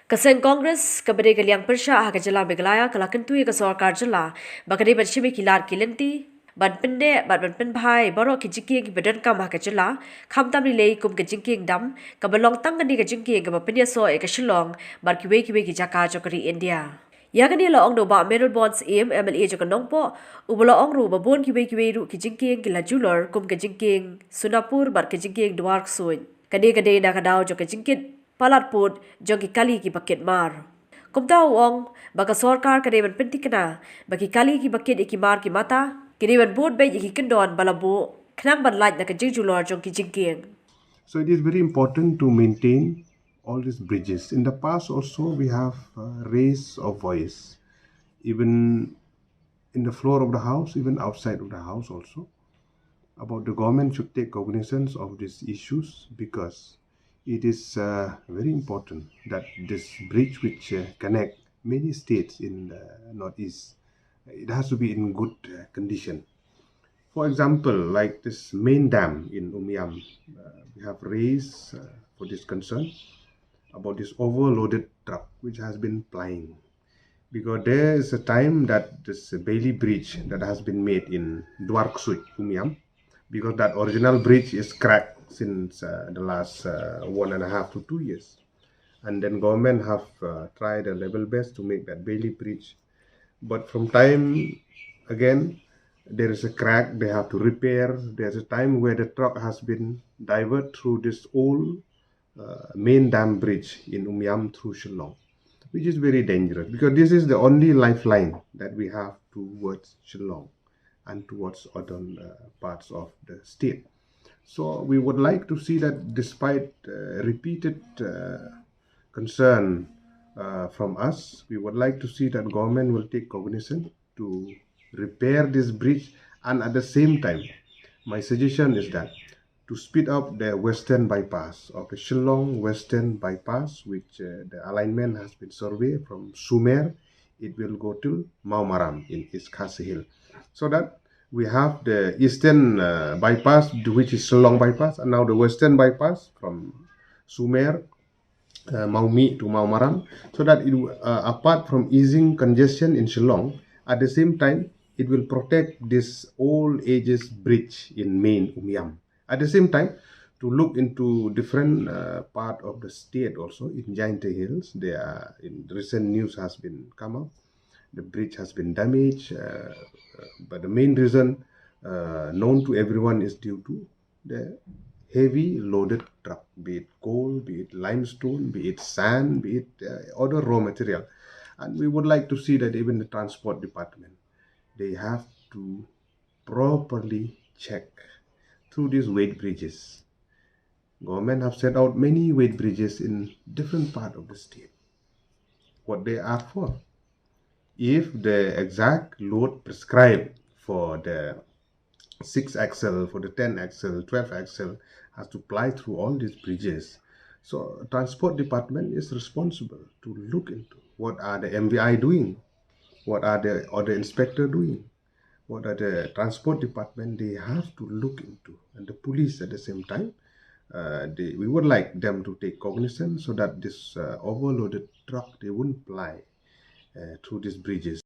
Kaseng Congress kabade kaliang persha ha Jylla Meghalaya kala Kyntu ka sarkar Jylla bakade ban shimi kilar kilenti ban Pynneh ban Pynbha Baroh ki Jingkieng ki badan kam ha Jylla kham tam ni lei kum ka Jingkieng dam ka balong tang ni ka Jingkieng ka Pynneh so e ka Shillong bar ki we ki jaka jokari India Yagani la ong do ba Mayralborn aim MLA jo kanong po ubala ong ru ba bon ki we ru ki Jingkieng ki la Jylla kum ka Jingkieng Sunapur bar ki Jingkieng Dwark soin kade na ka daw jo ka Jingkit palat put jogi kali ki bakit mar. Kumta uong baka sarkar kadeban pentikna baki kali ki bakit iki mar ki mata kideban board bay iki kendon balabu knang ban light na ka jingjulor jong ki Jingkieng. So it is very important to maintain all these bridges. In the past also we have raised our voice, even in the floor of the house, even outside of the house also, about the government should take cognizance of these issues because it is very important that this bridge which connect many states in the northeast, it has to be in good condition. For example, like this main dam in Umiam, we have raised for this concern about this overloaded truck which has been plying. Because there is a time that this Bailey bridge that has been made in Dwarksut, Umiam, because that original bridge is cracked since the last 1.5 to 2 years. And then government have tried their level best to make that Bailey bridge. But from time again, there is a crack, they have to repair. There's a time where the truck has been diverted through this old main dam bridge in Umiam through Shillong, which is very dangerous because this is the only lifeline that we have towards Shillong and towards other parts of the state. So we would like to see that despite repeated concern from us, we would like to see that government will take cognizance to repair this bridge, and at the same time, my suggestion is that to speed up the western bypass of the Shillong western bypass, which the alignment has been surveyed from Sumer, it will go to Maumaram in RiKhasi hill, so that we have the eastern bypass, which is Shillong bypass, and now the western bypass from Sumer, Maumi to Maumaram, so that it, apart from easing congestion in Shillong, at the same time it will protect this old ages bridge in main Umiam. At the same time, to look into different part of the state also in Jylla Hills, there are, in recent news has been come up, the bridge has been damaged, but the main reason known to everyone is due to the heavy loaded truck, be it coal, be it limestone, be it sand, be it other raw material. And we would like to see that even the transport department, they have to properly check through these weight bridges. Government have set out many weight bridges in different part of the state. What they are for? If the exact load prescribed for the 6 axle, for the 10 axle, 12 axle has to ply through all these bridges. So transport department is responsible to look into what are the MVI doing, what are the other inspector doing, what are the transport department they have to look into, and the police at the same time. We would like them to take cognizance so that this overloaded truck, they wouldn't ply through these bridges.